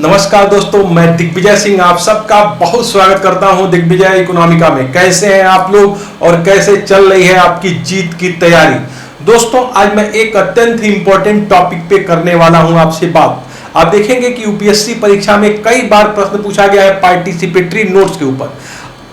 नमस्कार दोस्तों, मैं दिग्विजय सिंह आप सबका बहुत स्वागत करता हूं दिग्विजय इकोनॉमिका में। कैसे हैं आप लोग और कैसे चल रही है आपकी जीत की तैयारी। दोस्तों, आज मैं एक अत्यंत ही इंपॉर्टेंट टॉपिक पे करने वाला हूं आपसे बात। आप देखेंगे कि यूपीएससी परीक्षा में कई बार प्रश्न पूछा गया है पार्टिसिपेटरी नोट्स के ऊपर।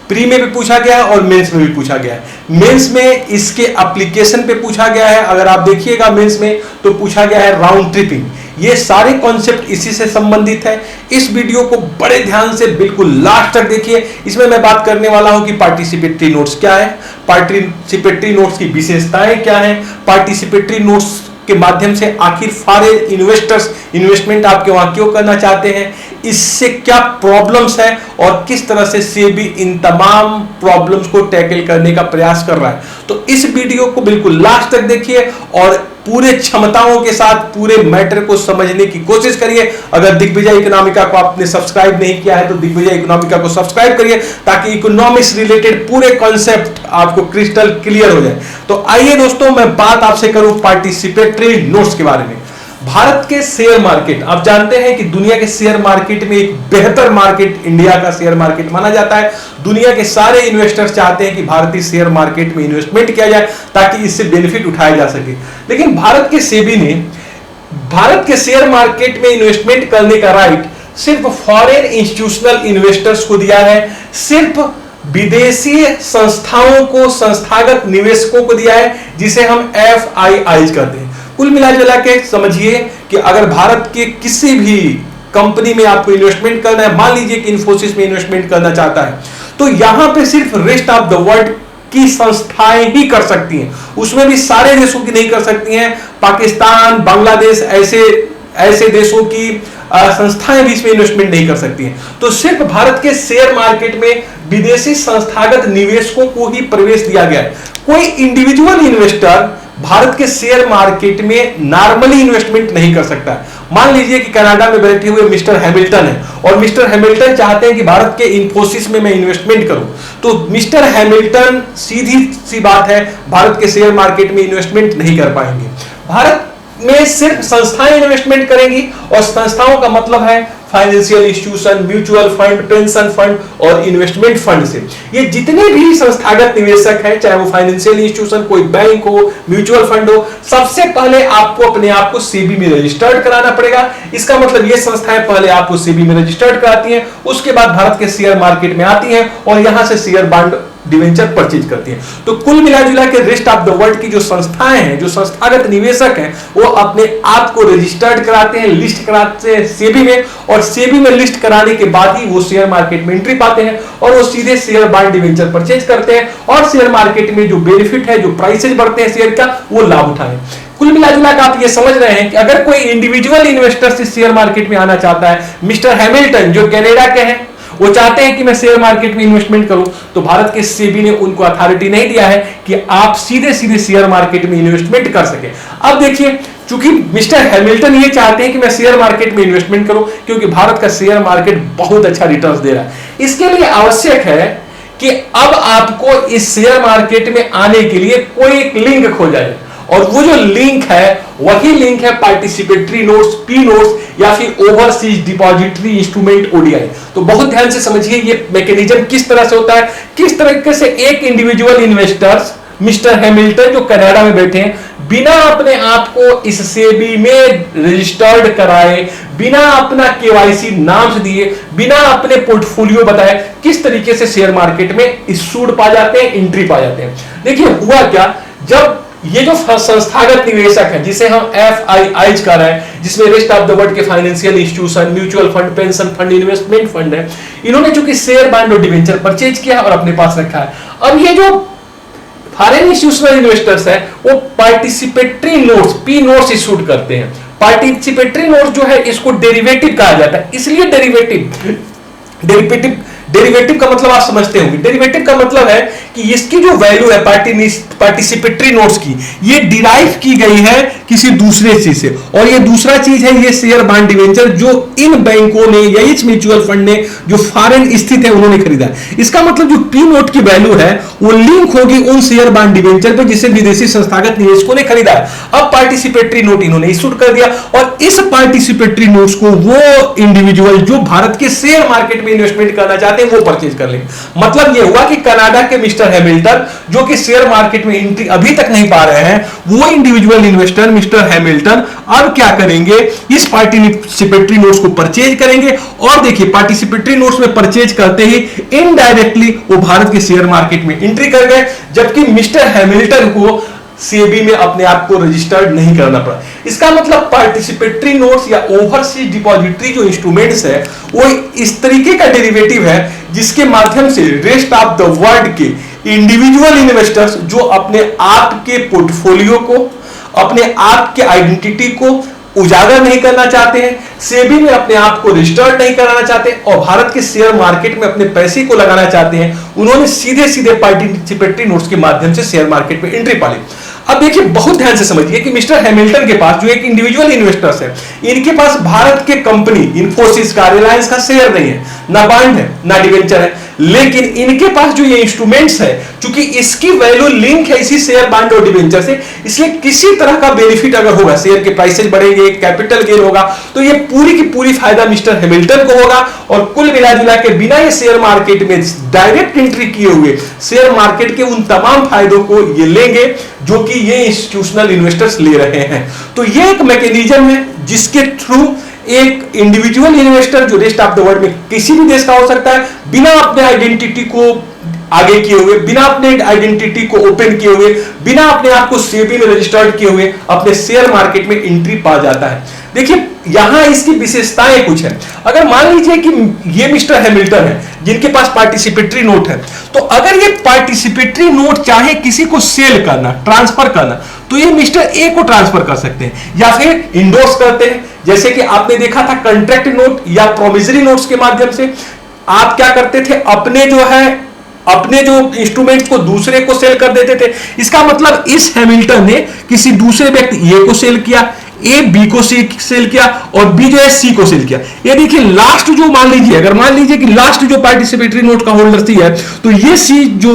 प्री में भी पूछा गया है और मेंस में भी पूछा गया है। मेंस में इसके एप्लीकेशन पे पूछा गया है। अगर आप देखिएगा मेंस में तो पूछा गया है राउंड ट्रिपिंग। ये सारे कॉन्सेप्ट इसी से संबंधित है। इस वीडियो को बड़े ध्यान से बिल्कुल लास्ट तक देखिए। इसमें मैं बात करने वाला हूं कि पार्टिसिपेटरी नोट्स क्या है, पार्टिसिपेटरी नोट्स की विशेषताएं क्या है, पार्टिसिपेटरी नोट्स के माध्यम से आखिर फॉरेन इन्वेस्टर्स इन्वेस्टमेंट आपके वहां क्यों करना चाहते हैं, इससे क्या प्रॉब्लम्स है और किस तरह से सेबी इन तमाम प्रॉब्लम्स को टैकल करने का प्रयास कर रहा है। तो इस वीडियो को बिल्कुल लास्ट तक देखिए और पूरे क्षमताओं के साथ पूरे मैटर को समझने की कोशिश करिए। अगर दिग्विजय इकोनॉमिका को आपने सब्सक्राइब नहीं किया है तो दिग्विजय इकोनॉमिका को सब्सक्राइब करिए ताकि इकोनॉमिक्स रिलेटेड पूरे कॉन्सेप्ट आपको क्रिस्टल क्लियर हो जाए। तो आइए दोस्तों, मैं बात आपसे करूं पार्टिसिपेटरी नोट्स के बारे में। भारत के शेयर मार्केट, आप जानते हैं कि दुनिया के शेयर मार्केट में एक बेहतर मार्केट इंडिया का शेयर मार्केट माना जाता है। दुनिया के सारे इन्वेस्टर्स चाहते हैं कि भारतीय शेयर मार्केट में इन्वेस्टमेंट किया जाए ताकि इससे बेनिफिट उठाया जा सके। लेकिन भारत के सेबी ने भारत के शेयर मार्केट में इन्वेस्टमेंट करने का राइट सिर्फ फॉरेन इंस्टीट्यूशनल इन्वेस्टर्स को दिया है, सिर्फ विदेशी संस्थाओं को, संस्थागत निवेशकों को दिया है, जिसे हम FIIs कहते हैं। कुल मिला के समझिए कि अगर भारत के किसी भी कंपनी में आपको इन्वेस्टमेंट करना है, मान लीजिए कि इन्फोसिस में इन्वेस्टमेंट करना चाहता है, तो यहां पे सिर्फ रेस्ट ऑफ द वर्ल्ड की संस्थाएं ही कर सकती हैं। उसमें भी सारे देशों की नहीं कर सकती हैं। पाकिस्तान, बांग्लादेश ऐसे देशों की संस्थाएं भी इसमें इन्वेस्टमेंट नहीं कर सकती हैं। तो सिर्फ भारत के शेयर मार्केट में विदेशी संस्थागत निवेशकों को ही प्रवेश दिया गया है। कोई इंडिविजुअल इन्वेस्टर भारत के शेयर मार्केट में नॉर्मली इन्वेस्टमेंट नहीं कर सकता। मान लीजिए कि कनाडा में बैठे हुए मिस्टर हैमिल्टन है और मिस्टर हैमिल्टन चाहते हैं कि भारत के इन्फोसिस में मैं इन्वेस्टमेंट करूं, तो मिस्टर हैमिल्टन सीधी सी बात है भारत के शेयर मार्केट में इन्वेस्टमेंट नहीं कर पाएंगे। भारत में सिर्फ संस्थाएं इन्वेस्टमेंट करेंगी और संस्थाओं का मतलब है financial institution, mutual fund, pension fund और इन्वेस्टमेंट फंड से। ये जितने भी संस्थागत निवेशक हैं, चाहे वो फाइनेंशियल इंस्टीट्यूशन, कोई बैंक हो, म्यूचुअल फंड हो, सबसे पहले आपको अपने आप को सेबी में रजिस्टर्ड कराना पड़ेगा। इसका मतलब ये संस्थाएं पहले आपको सेबी में रजिस्टर्ड कराती हैं, उसके बाद भारत के शेयर मार्केट में आती हैं और यहां से शेयर बॉन्ड डिवेंचर परचेज करती हैं। तो कुल मिला के रेस्ट ऑफ द वर्ल्ड की जो संस्थाएं हैं, जो संस्थागत निवेशक हैं, वो अपने आप को रजिस्टर्ड कराते हैं, लिस्ट कराते हैं सेबी में, और सेबी में लिस्ट कराने के बाद ही वो शेयर मार्केट में एंट्री पाते हैं और वो सीधे शेयर बाय डिवेंचर परचेज करते हैं और शेयर मार्केट में जो बेनिफिट है, जो प्राइसेज बढ़ते हैं शेयर का, वो लाभ उठाएं। कुल मिला के आप ये समझ रहे हैं कि अगर कोई इंडिविजुअल इन्वेस्टर इस शेयर मार्केट में आना चाहता है, मिस्टर हैमिल्टन जो कनाडा के हैं, वो चाहते हैं कि मैं शेयर मार्केट में इन्वेस्टमेंट करूं, तो भारत के सेबी ने उनको अथॉरिटी नहीं दिया है कि आप सीधे सीधे शेयर मार्केट में इन्वेस्टमेंट कर सके। अब देखिए, चूंकि मिस्टर हैमिल्टन ये चाहते हैं कि मैं शेयर मार्केट में इन्वेस्टमेंट करूं क्योंकि भारत का शेयर मार्केट बहुत अच्छा रिटर्न दे रहा है, इसके लिए आवश्यक है कि अब आपको इस शेयर मार्केट में आने के लिए कोई एक लिंक खोजा जाए, और वो जो लिंक है वही लिंक है पार्टिसिपेटरी नोट्स, पी नोट्स या फिर ओवरसीज डिपॉजिटरी इंस्ट्रूमेंट ODI। तो बहुत ध्यान से समझिए ये मैकेनिज्म किस तरह से होता है, किस तरीके से एक इंडिविजुअल इन्वेस्टर्स मिस्टर हैमिल्टन जो कनाडा में बैठे हैं, बिना अपने आप को इस सेबी में रजिस्टर्ड कराए, बिना अपना KYC नाम दिए, बिना अपने पोर्टफोलियो बताए, किस तरीके से शेयर मार्केट में इशूड पा जाते हैं, एंट्री पा जाते हैं। देखिए हुआ क्या, जब ये जो संस्थागत निवेशक है जिसे हम FIIs कर रहे हैं, जिसमें रेस्ट ऑफ द वर्ल्ड के financial institution, mutual fund, pension fund, investment fund है, इन्होंने चूंकि शेयर बॉन्ड और डिवेंचर परचेज किया और अपने पास रखा है। अब ये जो फॉरेन इंस्टीट्यूशनल इन्वेस्टर्स है वो participatory notes, P notes issued करते हैं। पार्टिसिपेटरी नोट्स जो है इसको डेरिवेटिव कहा जाता है, इसलिए डेरिवेटिव डेरिवेटिव का मतलब आप समझते होंगे। डेरिवेटिव का मतलब है कि इसकी जो वैल्यू है पार्टिसिपेटरी नोट्स की, ये डिराइव की गई है किसी दूसरे चीज से, और ये दूसरा चीज है ये शेयर बांड डिवेंचर जो इन बैंकों ने या इस म्यूचुअल फंड ने जो फॉरेन स्थित है उन्होंने खरीदा है। इसका मतलब जो पी नोट की वैल्यू है वो लिंक होगी उन शेयर बांड डिवेंचर पे जिसे विदेशी संस्थागत निवेशकों ने खरीदा है। अब पार्टिसिपेटरी नोट इन्होंने इशू कर दिया, और इस पार्टिसिपेटरी नोट्स को वो इंडिविजुअल जो भारत के शेयर मार्केट में इन्वेस्टमेंट करना चाहते हैं वो परचेज कर लेंगे। मतलब ये हुआ कि कनाडा के मिस्टर हैमिल्टन जो कि शेयर मार्केट में एंट्री अभी तक नहीं पा रहे हैं, वो इंडिविजुअल इन्वेस्टर मिस्टर हैमिल्टन अब क्या करेंगे, इस पार्टिसिपेटरी नोट्स को परचेज करेंगे। और देखिए पार्टिसिपेटरी नोट्स में परचेज करते ही इनडायरेक्टली वो भारत के शेयर मार्केट में एंट्री कर गए, जबकि मिस्टर हैमिल्टन को सेबी में अपने आप को रजिस्टर्ड नहीं करना पड़ा। इसका मतलब पार्टिसिपेटरी नोट्स या ओवरसीज डिपॉजिटरी जो इंस्ट्रूमेंट्स है वो इस तरीके का डेरिवेटिव है जिसके माध्यम से रेस्ट ऑफ द वर्ल्ड के इंडिविजुअल इन्वेस्टर्स जो अपने आप के पोर्टफोलियो को, अपने आप के आइडेंटिटी को उजागर नहीं करना चाहते हैं, सेबी में अपने आप को रजिस्टर्ड नहीं कराना चाहते और भारत के शेयर मार्केट में अपने पैसे को लगाना चाहते हैं, उन्होंने सीधे सीधे पार्टिसिपेटरी नोट्स के माध्यम से शेयर मार्केट में एंट्री पा ली। अब देखिए बहुत ध्यान से समझिए कि मिस्टर हैमिल्टन के पास जो एक इंडिविजुअल इन्वेस्टर्स है, इनके पास भारत के कंपनी इन्फोसिस का, रिलायंस का शेयर नहीं है, ना बॉन्ड है ना डिवेंचर है, लेकिन इनके पास जो ये इंस्ट्रूमेंट्स है, चूंकि इसकी वैल्यू लिंक है इसी शेयर बॉन्ड और डिवेंचर से, इसलिए किसी तरह का बेनिफिट अगर होगा, शेयर के प्राइसेस बढ़ेंगे, कैपिटल गेन होगा, तो ये पूरी की पूरी फायदा मिस्टर हैमिल्टन को होगा। और कुल मिला के बिना ये शेयर मार्केट में डायरेक्ट एंट्री किए हुए शेयर मार्केट के उन तमाम फायदों को ये लेंगे जो कि ये इंस्टीट्यूशनल इन्वेस्टर्स ले रहे हैं। तो ये एक मैकेनिज्म है जिसके थ्रू एक इंडिविजुअल इन्वेस्टर जो रेस्ट ऑफ द वर्ल्ड में किसी भी देश का हो सकता है, बिना अपने आइडेंटिटी को आगे किए हुए, बिना अपने आइडेंटिटी को ओपन किए हुए, बिना अपने आप को सेबी में रजिस्टर्ड किए हुए अपने शेयर मार्केट में एंट्री पा जाता है। देखिए यहां इसकी विशेषताएं कुछ है। अगर मान लीजिए कि ये मिस्टर हैमिल्टन है जिनके पास पार्टिसिपेटरी नोट है, तो अगर ये पार्टिसिपेटरी नोट चाहे किसी को सेल करना, ट्रांसफर करना, तो ये मिस्टर ए को ट्रांसफर कर सकते हैं या फिर इंडोर्स करते हैं, जैसे कि आपने देखा था कॉन्ट्रैक्ट नोट या प्रोमिसरी नोट्स के माध्यम से आप क्या करते थे, अपने जो इंस्ट्रूमेंट को दूसरे को सेल कर देते थे। इसका मतलब इस हैमिल्टन ने किसी दूसरे व्यक्ति ए को सेल किया, ए बी को सेल किया और बी जो है सी को सेल किया। ये देखिए लास्ट जो मान लीजिए कि लास्ट जो पार्टिसिपेटरी नोट का होल्डर सी है, तो ये सी जो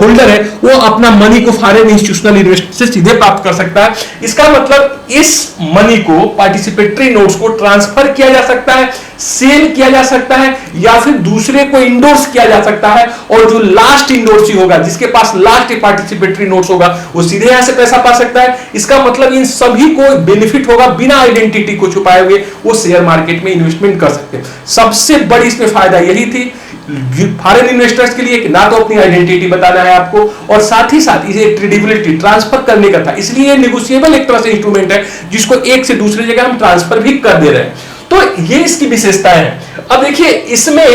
होल्डर है वो अपना मनी को फॉरेन इंस्टीट्यूशनल इन्वेस्टर से सीधे प्राप्त कर सकता है। इसका मतलब इस मनी को, पार्टिसिपेटरी नोट्स को ट्रांसफर किया जा सकता है, सेल किया जा सकता है या फिर दूसरे को इंडोर्स किया जा सकता है, और जो लास्ट इंडोर्सी होगा, जिसके पास लास्ट पार्टिसिपेटरी नोट्स होगा, वो सीधे यहां से पैसा पा सकता है। इसका मतलब इन सभी को बेनिफिट होगा, बिना आइडेंटिटी को छुपाए हुए वो शेयर मार्केट में इन्वेस्टमेंट कर सकते हैं। सबसे बड़ी इसमें फायदा यही थी फॉरेन इन्वेस्टर्स के लिए कि ना तो अपनी आइडेंटिटी बताना है आपको, और साथ ही साथ इसे क्रेडिबिलिटी ट्रांसफर करने का था, इसलिए नेगोशिएबल एक तरह से इंस्ट्रूमेंट है जिसको एक से दूसरी जगह हम ट्रांसफर भी कर दे रहे हैं। तो ये इसकी विशेषताएं हैं। अब देखिए इसमें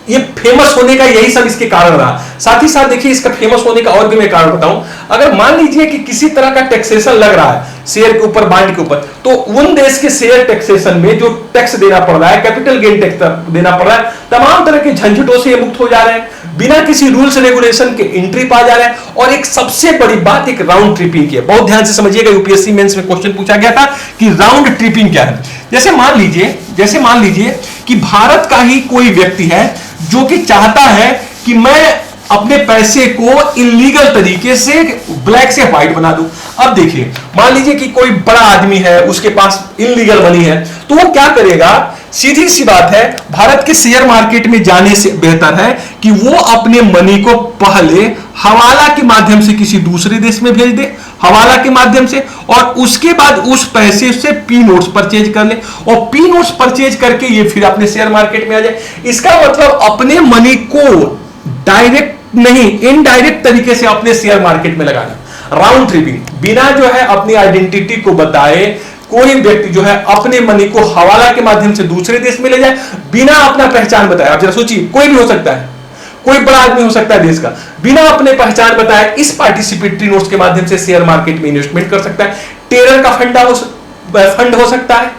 ये फेमस होने का यही सब इसके कारण रहा। साथ ही साथ देखिए इसका फेमस होने का और भी मैं कारण बताऊं, अगर मान लीजिए कि किसी तरह का टैक्सेशन लग रहा है शेयर के ऊपर, बॉन्ड के ऊपर, तो उन देश के शेयर टैक्सेशन में जो टैक्स देना पड़ रहा है, कैपिटल गेन टैक्स देना पड़ रहा है, तमाम तरह के झंझटों से ये मुक्त हो जा रहे हैं, बिना किसी रूल्स रेगुलेशन के एंट्री पा जा रहे हैं। और एक सबसे बड़ी बात, एक राउंड ट्रिपिंग की है। बहुत ध्यान से समझिएगा, यूपीएससी मेंस में क्वेश्चन पूछा गया था कि राउंड ट्रिपिंग क्या है। जैसे मान लीजिए कि भारत का ही कोई व्यक्ति है जो कि चाहता है कि मैं अपने पैसे को इलीगल तरीके से ब्लैक से व्हाइट बना दूं। अब देखिए मान लीजिए कि कोई बड़ा आदमी है, उसके पास इलीगल मनी है, तो वो क्या करेगा, सीधी सी बात है, भारत के शेयर मार्केट में जाने से बेहतर है कि वो अपने मनी को पहले हवाला के माध्यम से किसी दूसरे देश में भेज दे, हवाला के माध्यम से, और उसके बाद उस पैसे से पी नोट्स परचेज कर ले, और पी नोट्स परचेज करके ये फिर अपने शेयर मार्केट में आ जाए। इसका मतलब अपने मनी को डायरेक्ट नहीं, इनडायरेक्ट तरीके से अपने शेयर मार्केट में लगाना। राउंड ट्रिपिंग, बिना जो है अपनी आइडेंटिटी को बताए कोई व्यक्ति जो है अपने मनी को हवाला के माध्यम से दूसरे देश में ले जाए, बिना अपना पहचान बताए। आप जरा सोचिए, कोई भी हो सकता है, कोई बड़ा आदमी हो सकता है देश का, बिना अपने पहचान बताए इस पार्टिसिपेटरी नोट्स के माध्यम से शेयर मार्केट में इन्वेस्टमेंट कर सकता है। टेरर का फंड हो सकता है,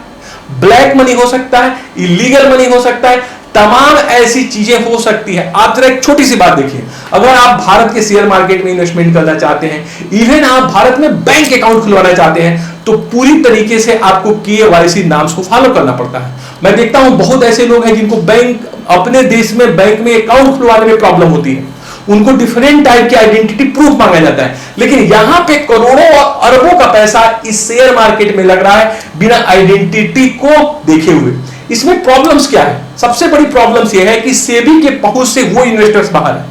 ब्लैक मनी हो सकता है, इलीगल मनी हो सकता है, तमाम ऐसी चीजें हो सकती है। आप जरा एक छोटी सी बात देखिए, अगर आप भारत के शेयर मार्केट में इन्वेस्टमेंट करना चाहते हैं, इवन आप भारत में बैंक अकाउंट खुलवाना चाहते हैं, तो पूरी तरीके से आपको KYC नाम्स को फॉलो करना पड़ता है। मैं देखता हूं बहुत ऐसे लोग हैं जिनको बैंक, अपने देश में बैंक में अकाउंट खुलवाने में प्रॉब्लम होती है, उनको डिफरेंट टाइप के आइडेंटिटी प्रूफ मांगा जाता है, लेकिन यहां पे करोड़ों और अरबों का पैसा इस शेयर मार्केट में लग रहा है बिना आइडेंटिटी को देखे हुए। इसमें प्रॉब्लम्स क्या है? सबसे बड़ी प्रॉब्लम्स यह है कि सेबी के पहुंच से वो इन्वेस्टर्स बाहर है।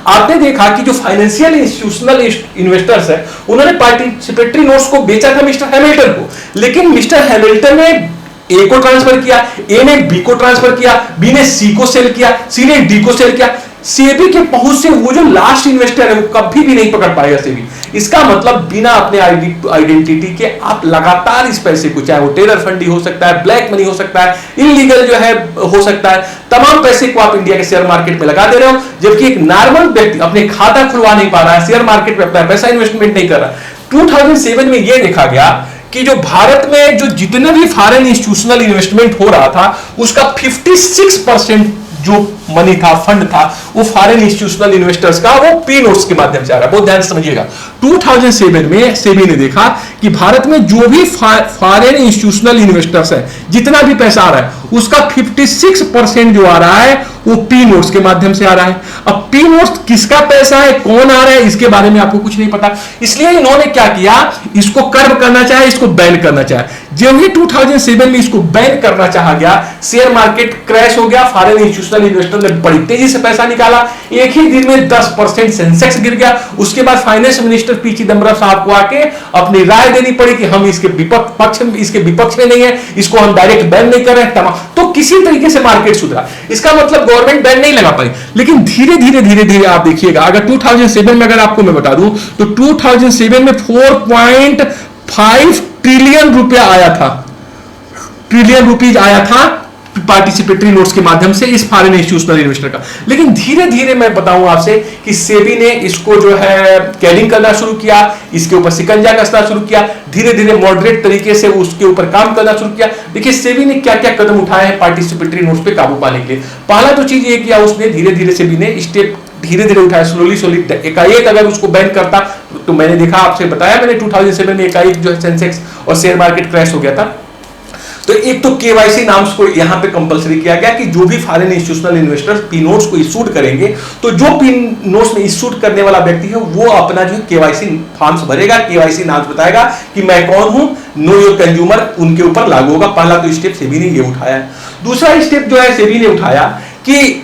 आपने देखा कि जो फाइनेंशियल इंस्टीट्यूशनल इन्वेस्टर्स है, उन्होंने पार्टिसिपेटरी नोट्स को बेचा था मिस्टर हैमिल्टन को, लेकिन मिस्टर हैमिल्टन ने ए को ट्रांसफर किया, ए ने बी को ट्रांसफर किया, बी ने सी को सेल किया, सी ने डी को सेल किया। सेबी के पहुंच से वो जो लास्ट इन्वेस्टर है वो कभी भी नहीं पकड़ पाएगा सेबी। इसका मतलब बिना अपने आइडेंटिटी के आप लगातार इस पैसे को, चाहे वो टेरर फंड हो सकता है, ब्लैक मनी हो सकता है, इलीगल जो है हो सकता है, तमाम पैसे को आप इंडिया के शेयर मार्केट में लगा दे रहे हो, जबकि एक नॉर्मल व्यक्ति अपने खाता खुलवा नहीं पा रहा है, शेयर मार्केट में अपना पैसा इन्वेस्टमेंट नहीं कर रहा। 2007 में यह देखा गया कि जो भारत में जो जितना भी फॉरेन इंस्टीट्यूशनल इन्वेस्टमेंट हो रहा था, उसका 56% जो मनी था, फंड था, वो फॉरेन इंस्टीट्यूशनल इन्वेस्टर्स का वो पी नोट्स के माध्यम से आ रहा है। बहुत ध्यान से समझिएगा, 2007 में सेबी ने देखा कि भारत में जो भी फॉरेन इंस्टीट्यूशनल इन्वेस्टर्स है, जितना भी पैसा आ रहा है, उसका 56% जो आ रहा है वो पी नोट्स के माध्यम से आ रहा है। अब पी नोट्स किसका पैसा है, कौन आ रहा है, इसके बारे में आपको कुछ नहीं पता, इसलिए इन्होंने क्या किया, इसको कर्व करना चाहे, इसको बैन करना चाहे। जब ही 2007 में इसको बैन करना चाहा गया, शेयर मार्केट क्रैश हो गया, फॉरेन इंस्टीट्यूशनल इन्वेस्टर ने बड़ी तेजी से पैसा निकाला, एक ही दिन में 10% सेंसेक्स गिर गया। उसके बाद फाइनेंस मिनिस्टर पी चिदंबरम साहब को आके अपनी राय देनी पड़ी कि हम इसके विपक्ष में नहीं है, इसको हम डायरेक्ट बैन नहीं कर रहे हैं, तो किसी तरीके से मार्केट सुधरा। इसका मतलब गवर्नमेंट बैन नहीं लगा पाई, लेकिन धीरे धीरे आप देखिएगा, अगर 2007 में अगर आपको मैं बता दूं तो 2007 में 4.5 ट्रिलियन रुपया आया था, ट्रिलियन रुपीज आया था पार्टिसिपेटरी नोट्स के माध्यम से इस फॉरेन इंस्टीट्यूशनल इन्वेस्टर का। लेकिन धीरे धीरे मैं बताऊं आपसे कि सेबी ने इसको जो है कैलिंग करना शुरू किया, इसके ऊपर शिकंजा कसना शुरू किया, धीरे धीरे मॉडरेट तरीके से उसके ऊपर काम करना शुरू किया। देखिए सेबी ने क्या क्या कदम उठाए हैं पार्टिसिपेटरी नोट्स पे काबू पाने के लिए। पहला तो चीज ये किया, उसने धीरे धीरे सेबी ने स्टेप धीरे धीरे उठाया, स्लोली एकाएक अगर उसको बैन करता तो मैंने देखा, आपसे बताया मैंने 2007 में एकाएक जो है सेंसेक्स और शेयर मार्केट क्रैश हो गया था। तो एक तो केवाईसी नाम्स को यहां पे कंपलसरी किया गया कि जो भी foreign institutional investors P notes को इशूड करेंगे, तो जो पी नोट्स में इशूड करने वाला व्यक्ति है वो अपना जो केवाईसी फॉर्म्स भरेगा, केवाईसी नाम्स बताएगा कि मैं कौन हूं, नो योर कंज्यूमर उनके ऊपर लागू होगा। पहला तो स्टेप सेबी ने ये उठाया। दूसरा स्टेप जो है सेबी ने उठाया कि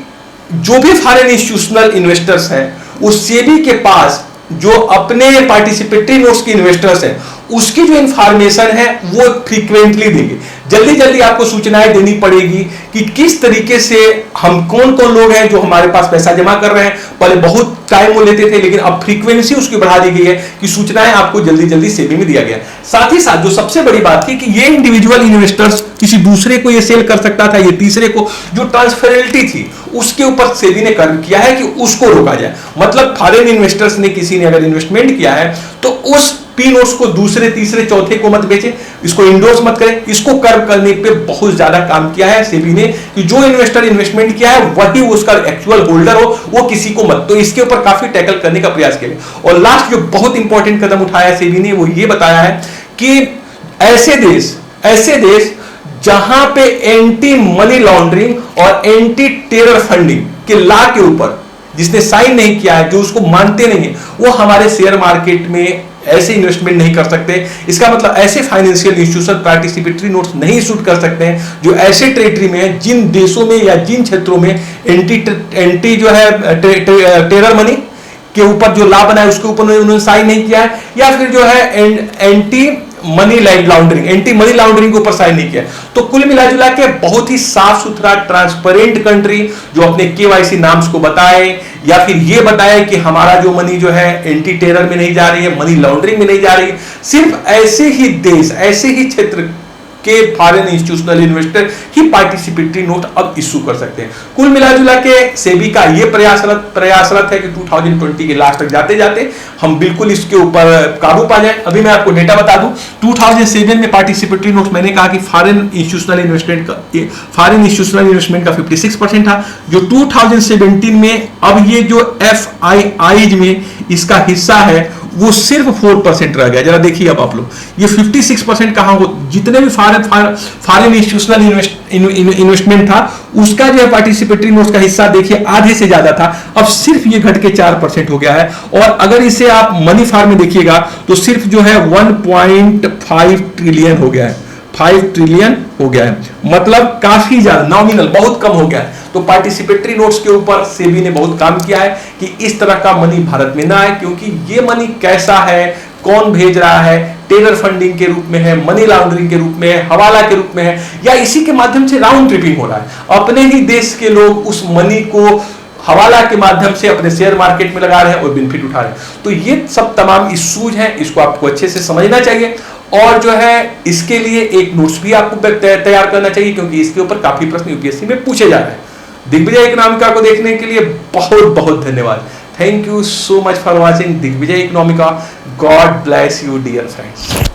जो भी फॉरेन इंस्टीट्यूशनल इन्वेस्टर्स हैं, उस सेबी के पास जो अपने पार्टिसिपेटरी नोट्स के इन्वेस्टर्स हैं, उसकी जो इंफॉर्मेशन है वो फ्रीक्वेंटली देंगे। जल्दी जल्दी आपको सूचनाएं देनी पड़ेगी कि किस तरीके से हम कौन कौन लोग हैं जो हमारे पास पैसा जमा कर रहे हैं। पहले बहुत टाइम वो लेते थे, लेकिन अब फ्रीक्वेंसी उसकी बढ़ा दी गई है कि सूचनाएं आपको जल्दी जल्दी सेबी में दिया गया। साथ ही साथ जो सबसे बड़ी बात थी कि ये इंडिविजुअल इन्वेस्टर्स किसी दूसरे को ये सेल कर सकता था, ये तीसरे को, जो ट्रांसफरेबिलिटी थी उसके ऊपर सेबी ने कर किया है कि उसको रोका जाए। मतलब फॉरेन इन्वेस्टर्स ने, किसी ने अगर इन्वेस्टमेंट किया है तो उस पी नोट्स को दूसरे तीसरे चौथे को मत बेचे, इसको इंडोर्स मत करें। इसको कर्व करने पे बहुत ज्यादा काम किया है सेबी ने कि जो इन्वेस्टर इन्वेस्टमेंट किया है वही उसका एक्चुअल होल्डर हो, वो किसी को मत। तो इसके ऊपर काफी टैकल करने का प्रयास किया। और लास्ट जो बहुत इंपॉर्टेंट कदम उठाया सेबी ने वो ये बताया है कि ऐसे देश जहां पे एंटी मनी लॉन्ड्रिंग और एंटी टेरर फंडिंग के लॉ के ऊपर जिसने साइन नहीं किया है, जो उसको मानते नहीं है, वो हमारे शेयर मार्केट में ऐसे इन्वेस्टमेंट नहीं कर सकते। इसका मतलब ऐसे फाइनेंशियल इंस्टीट्यूशन पार्टिसिपेटरी नोट्स नहीं इशू कर सकते हैं जो ऐसे टेरिटरी में है, जिन देशों में या जिन क्षेत्रों में एंटी जो है टेरर मनी के ऊपर जो लॉ बना है उसके ऊपर उन्होंने साइन नहीं किया है, या फिर जो है anti money laundering, anti money laundering के ऊपर साइन नहीं किया। तो कुल मिला जुला के बहुत ही साफ सुथरा ट्रांसपेरेंट कंट्री जो अपने केवाईसी नाम्स को बताए या फिर ये बताए कि हमारा जो मनी जो है एंटी टेरर में नहीं जा रही है, मनी लॉन्ड्रिंग में नहीं जा रही है। सिर्फ ऐसे ही देश, ऐसे ही क्षेत्र के फॉरेन इंस्टीट्यूशनल इन्वेस्टर ही पार्टिसिपेटरी नोट अब इशू कर सकते हैं। कुल मिलाजुला के सेबी का ये प्रयासरत है कि 2020 के लास्ट तक जाते जाते हम बिल्कुल इसके ऊपर काबू पा जाए। अभी मैं आपको डेटा बता दूं, 2007 में पार्टिसिपेटरी नोट्स मैंने कहा कि फॉरेन इंस्टीट्यूशनल इन्वेस्टमेंट का 56% था, जो 2017 में अब ये जो FIIs में इसका हिस्सा है वो सिर्फ 4% रह गया। जरा देखिए अब आप लोग, ये 56% कहां हो, जितने भी फॉरेन इंस्टीट्यूशनल इन्वेस्टमेंट था उसका जो है पार्टिसिपेटरी नोट्स का हिस्सा देखिए आधे से ज्यादा था, अब सिर्फ ये घट के 4% हो गया है। और अगर इसे आप मनी फार्म में देखिएगा तो सिर्फ जो है 1.5 ट्रिलियन हो गया है, 5 ट्रिलियन हो गया है, मतलब काफी ज्यादा, नॉमिनल बहुत कम हो गया है। तो पार्टिसिपेटरी नोट्स के ऊपर सेबी ने बहुत काम किया है कि इस तरह का मनी भारत में ना आए, क्योंकि ये मनी कैसा है, कौन भेज रहा है, टेरर फंडिंग के रूप में है, मनी लॉन्ड्रिंग के रूप में है, हवाला के रूप में है, या इसी के माध्यम से राउंड ट्रिपिंग हो रहा है। अपने ही देश के लोग उस मनी को हवाला के माध्यम से अपने शेयर मार्केट में लगा रहे हैं और बेनिफिट उठा रहे हैं। तो ये सब तमाम इश्यूज हैं, इसको आपको अच्छे से समझना चाहिए। और जो है इसके लिए एक नोट्स भी आपको तैयार करना चाहिए, क्योंकि इसके ऊपर काफी प्रश्न यूपीएससी में पूछे जा रहे हैं। दिग्विजय इकोनॉमिका को देखने के लिए बहुत बहुत धन्यवाद। Thank you so much for watching Digvijay Economica. God bless you dear friends.